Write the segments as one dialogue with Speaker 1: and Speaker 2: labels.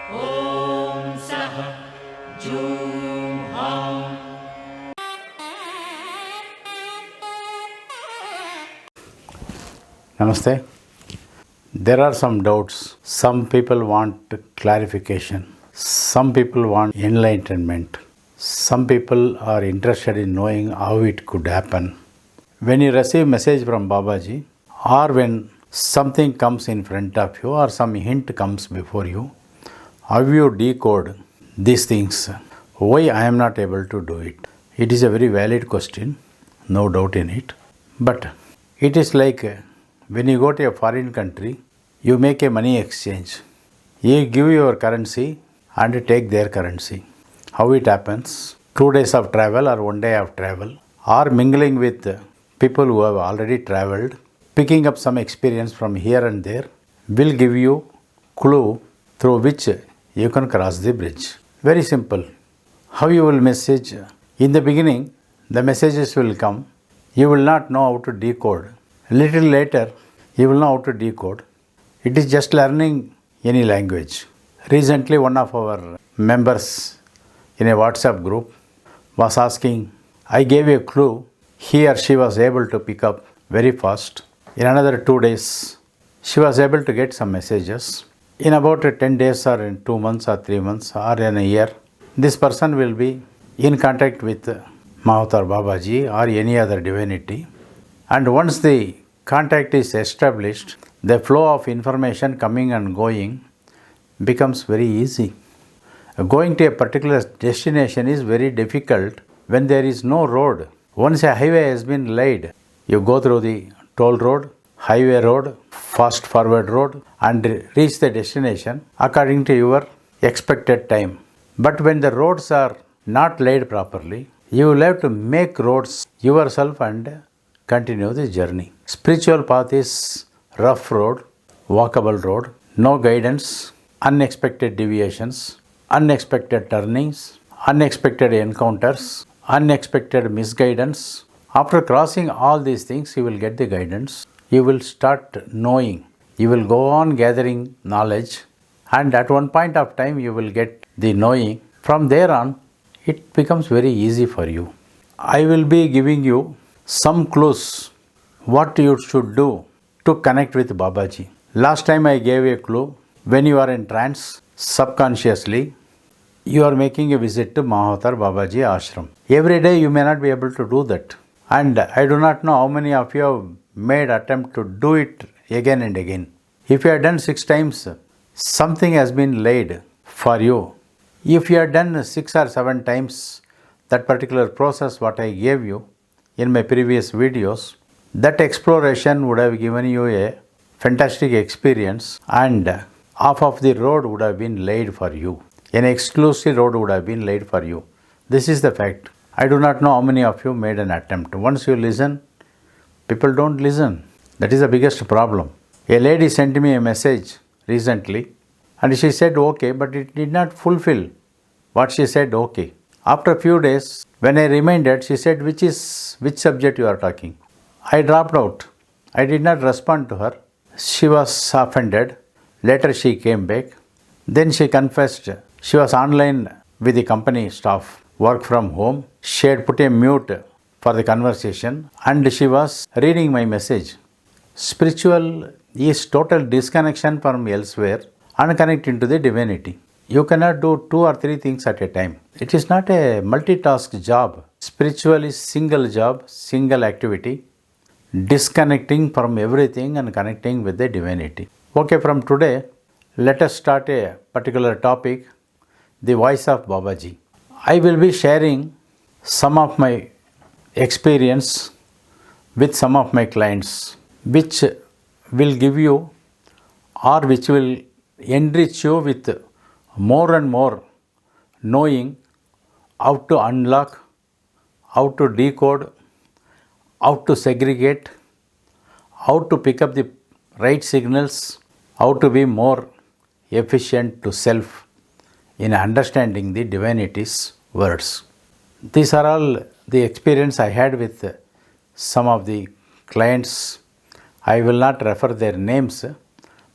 Speaker 1: ॐ सः जूं हां
Speaker 2: Namaste. There are some doubts. Some people want clarification. Some people want enlightenment. Some people are interested in knowing how it could happen. When you receive message from Babaji, or when something comes in front of you, or some hint comes before you, how you decode these things? Why I am not able to do it? It is a very valid question, no doubt in it. But it is like when you go to a foreign country, you make a money exchange. You give your currency and take their currency. How it happens? 2 days of travel or 1 day of travel, or mingling with people who have already traveled, picking up some experience from here and there, will give you clue through which you can cross the bridge. Very simple. How you will message? In the beginning, the messages will come. You will not know how to decode. Little later, you will know how to decode. It is just learning any language. Recently, one of our members in a WhatsApp group was asking, I gave a clue. He or she was able to pick up very fast. In another 2 days, she was able to get some messages. In about 10 days or in 2 months or 3 months or in a year, this person will be in contact with Mahavatar Babaji or any other divinity. And once the contact is established, the flow of information coming and going becomes very easy. Going to a particular destination is very difficult when there is no road. Once a highway has been laid, you go through the toll road, highway road, fast forward road and reach the destination according to your expected time. But when the roads are not laid properly, you will have to make roads yourself and continue the journey. Spiritual path is rough road, walkable road, no guidance, unexpected deviations, unexpected turnings, unexpected encounters, unexpected misguidance. After crossing all these things, you will get the guidance. You will start knowing. You will go on gathering knowledge, and at one point of time, you will get the knowing. From there on, it becomes very easy for you. I will be giving you some clues what you should do to connect with Babaji. Last time I gave a clue. When you are in trance, subconsciously, you are making a visit to Mahavatar Babaji ashram. Every day you may not be able to do that. And I do not know how many of you have made attempt to do it again and again. If you have done 6 times, something has been laid for you. If you have done 6 or 7 times that particular process what I gave you in my previous videos, that exploration would have given you a fantastic experience and half of the road would have been laid for you. An exclusive road would have been laid for you. This is the fact. I do not know how many of you made an attempt. Once you listen, people don't listen. That is the biggest problem. A lady sent me a message recently and she said okay, but it did not fulfill what she said okay. After a few days, when I reminded, she said, which subject you are talking? I dropped out. I did not respond to her. She was offended. Later she came back. Then she confessed she was online with the company staff, work from home. She had put a mute for the conversation and she was reading my message. Spiritual is total disconnection from elsewhere and connecting to the divinity. You cannot do 2 or 3 things at a time. It is not a multitask job. Spiritual is single job, single activity, disconnecting from everything and connecting with the divinity. Okay, from today, let us start a particular topic, the Voice of Babaji. I will be sharing some of my experience with some of my clients, which will give you or which will enrich you with more and more knowing how to unlock, how to decode, how to segregate, how to pick up the right signals, how to be more efficient to self in understanding the divinity's words. These are all the experience I had with some of the clients. I will not refer their names,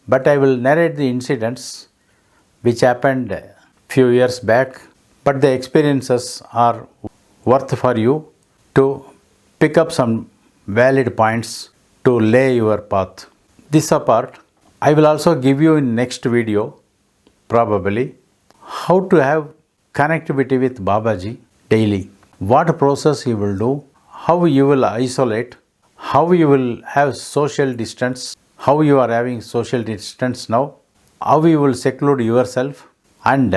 Speaker 2: but I will narrate the incidents which happened few years back, but the experiences are worth for you to pick up some valid points to lay your path. This apart, I will also give you in next video probably how to have connectivity with Babaji daily. What process you will do, how you will isolate, how you will have social distance, how you are having social distance now, how you will seclude yourself and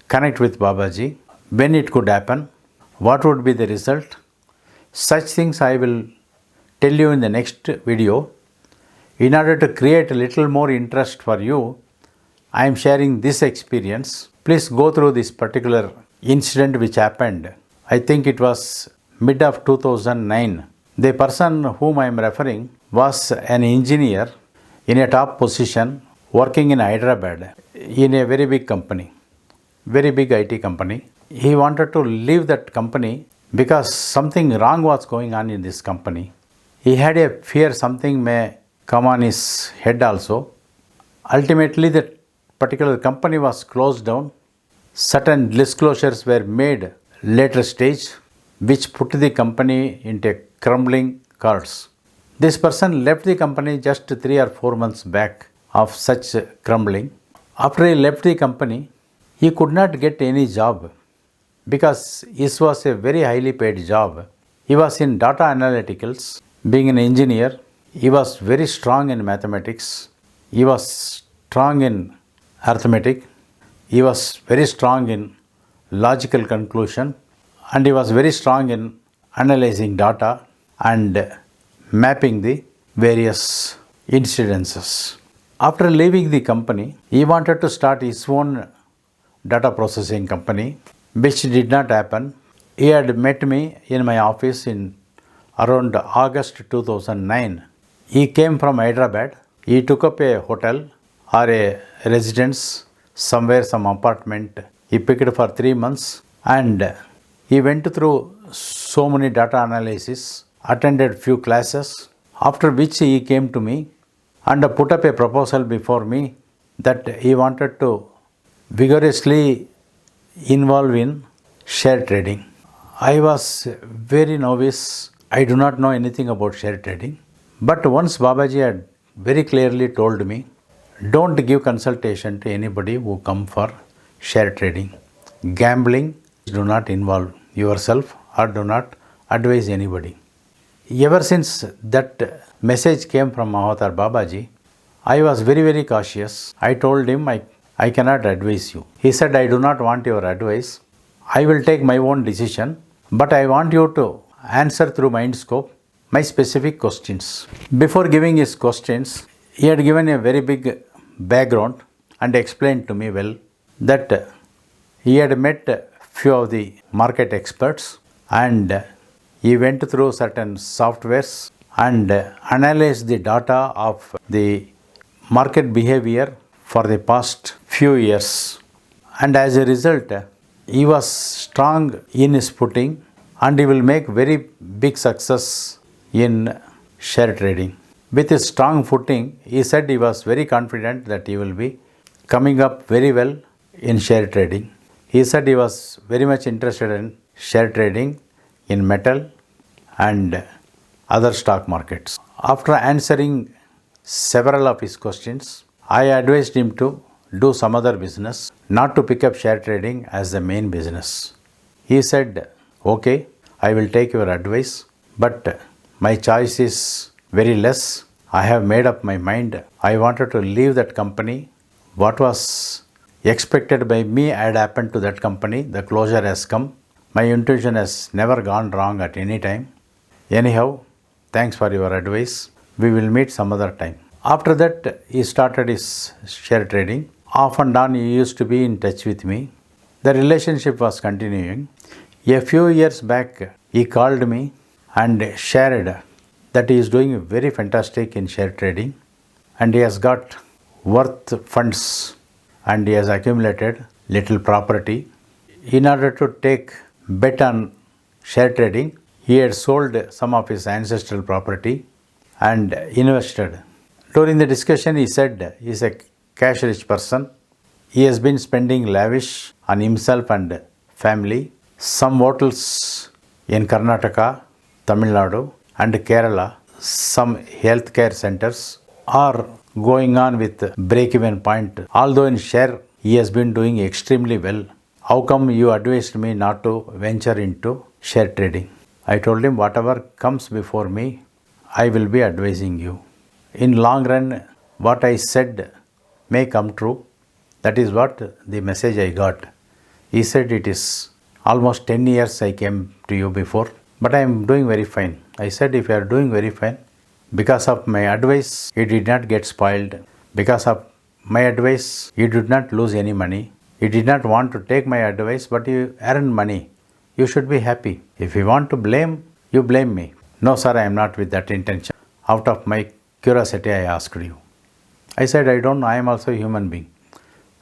Speaker 2: connect with Babaji, when it could happen, what would be the result. Such things I will tell you in the next video. In order to create a little more interest for you, I am sharing this experience. Please go through this particular incident which happened. I think it was mid of 2009. The person whom I am referring was an engineer in a top position working in Hyderabad in a very big company, very big IT company. He wanted to leave that company because something wrong was going on in this company. He had a fear something may come on his head also. Ultimately, that particular company was closed down. Certain disclosures were made later stage, which put the company into crumbling course. This person left the company just 3 or 4 months back of such crumbling. After he left the company, he could not get any job because this was a very highly paid job. He was in data analyticals. Being an engineer, he was very strong in mathematics. He was strong in arithmetic. He was very strong in logical conclusion, and he was very strong in analyzing data and mapping the various incidences. After leaving the company, he wanted to start his own data processing company, which did not happen. He had met me in my office in around August 2009. He came from Hyderabad. He took up a hotel or a residence somewhere, some apartment. He picked for 3 months and he went through so many data analysis, attended few classes, after which he came to me and put up a proposal before me that he wanted to vigorously involve in share trading. I was very novice. I do not know anything about share trading. But once Babaji had very clearly told me, don't give consultation to anybody who come for share trading. Gambling, do not involve yourself or do not advise anybody. Ever since that message came from Mahavatar Babaji, I was very, very cautious. I told him, I cannot advise you. He said, I do not want your advice. I will take my own decision, but I want you to answer through Mindscope my specific questions. Before giving his questions, he had given a very big background and explained to me well that he had met few of the market experts and he went through certain softwares and analyzed the data of the market behavior for the past few years. And as a result, he was strong in his footing and he will make very big success in share trading. With his strong footing, he said he was very confident that he will be coming up very well in share trading. He said he was very much interested in share trading in metal and other stock markets. After answering several of his questions, I advised him to do some other business, not to pick up share trading as the main business. He said, okay, I will take your advice, but my choice is very less. I have made up my mind. I wanted to leave that company. What was expected by me had happened to that company. The closure has come. My intuition has never gone wrong at any time. Anyhow, thanks for your advice. We will meet some other time. After that, he started his share trading. Off and on, he used to be in touch with me. The relationship was continuing. A few years back, he called me and shared that he is doing very fantastic in share trading and he has got worth funds and he has accumulated little property. In order to take bet on share trading, he had sold some of his ancestral property and invested. During the discussion, he said he is a cash rich person. He has been spending lavish on himself and family. Some hotels in Karnataka, Tamil Nadu and Kerala, some healthcare centers are going on with break-even point. Although in share he has been doing extremely well. How come you advised me not to venture into share trading? I told him whatever comes before me, I will be advising you. In long run, what I said may come true. That is what the message I got. He said it is almost 10 years I came to you before, but I am doing very fine. I said if you are doing very fine, because of my advice, you did not get spoiled. Because of my advice, you did not lose any money. You did not want to take my advice, but you earned money. You should be happy. If you want to blame, you blame me. No, sir, I am not with that intention. Out of my curiosity, I asked you. I said, I don't know, I am also a human being.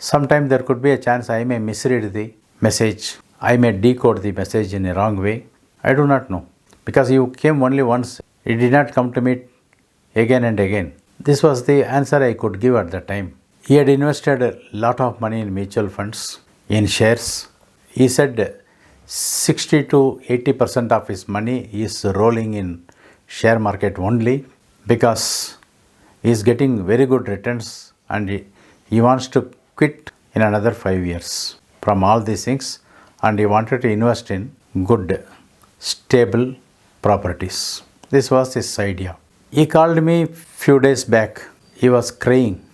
Speaker 2: Sometimes there could be a chance I may misread the message. I may decode the message in a wrong way. I do not know. Because you came only once, it did not come to me again and again. This was the answer I could give at the time. He had invested a lot of money in mutual funds, in shares. He said 60 to 80% of his money is rolling in share market only because he is getting very good returns and he wants to quit in another 5 years from all these things and he wanted to invest in good, stable properties. This was his idea. He called me few days back. He was crying.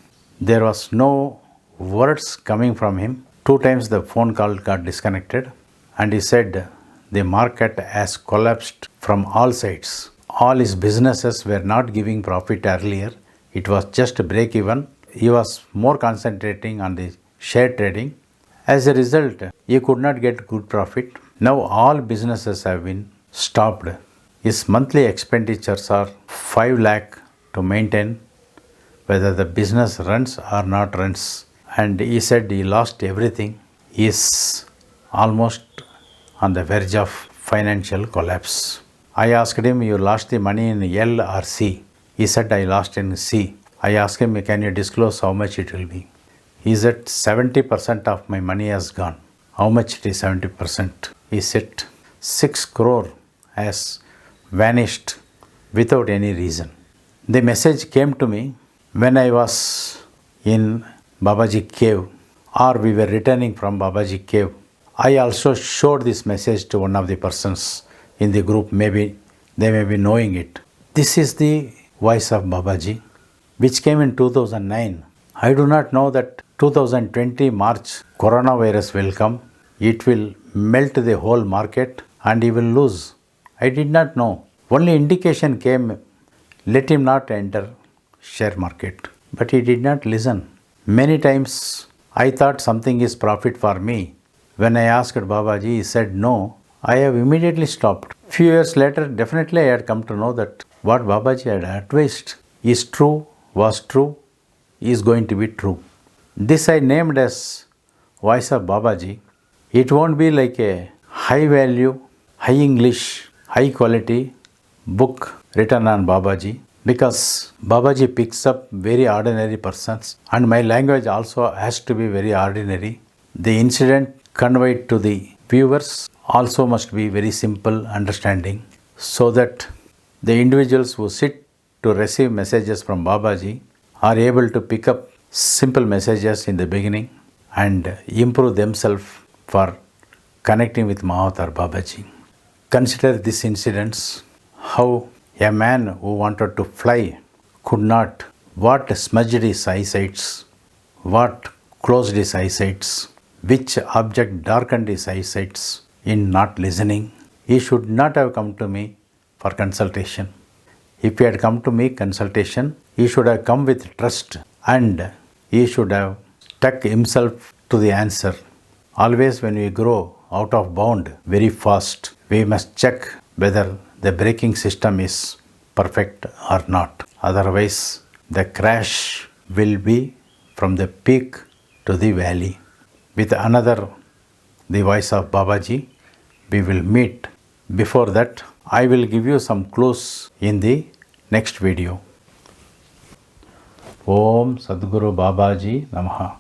Speaker 2: There was no words coming from him. 2 times the phone call got disconnected and he said the market has collapsed from all sides. All his businesses were not giving profit earlier. It was just break even. He was more concentrating on the share trading. As a result, he could not get good profit. Now all businesses have been stopped. His monthly expenditures are 5 lakh to maintain whether the business runs or not runs. And he said he lost everything. He is almost on the verge of financial collapse. I asked him, you lost the money in L or C? He said, I lost in C. I asked him, can you disclose how much it will be? He said, 70% of my money has gone. How much it is 70%? He said, 6 crore has vanished without any reason. The message came to me when I was in Babaji cave or we were returning from Babaji cave. I also showed this message to one of the persons in the group. Maybe they may be knowing it. This is the Voice of Babaji, which came in 2009. I do not know that 2020 March coronavirus will come. It will melt the whole market and he will lose. I did not know. Only indication came, let him not enter share market. But he did not listen. Many times I thought something is profit for me. When I asked Babaji, he said no. I have immediately stopped. Few years later, definitely I had come to know that what Babaji had advised is true, was true, is going to be true. This I named as Voice of Babaji. It won't be like a high value, high English, high quality book written on Babaji because Babaji picks up very ordinary persons and my language also has to be very ordinary. The incident conveyed to the viewers also must be very simple understanding so that the individuals who sit to receive messages from Babaji are able to pick up simple messages in the beginning and improve themselves for connecting with Mahavatar Babaji. Consider this incidents, how a man who wanted to fly could not, what smudged his eyesights, what closed his eyesights, which object darkened his eyesights in not listening. He should not have come to me for consultation. If he had come to me consultation, he should have come with trust and he should have stuck himself to the answer. Always when we grow out of bound very fast, we must check whether the braking system is perfect or not. Otherwise, the crash will be from the peak to the valley. With another, the Voice of Babaji, we will meet. Before that, I will give you some clues in the next video. Om Sadguru Babaji Namaha.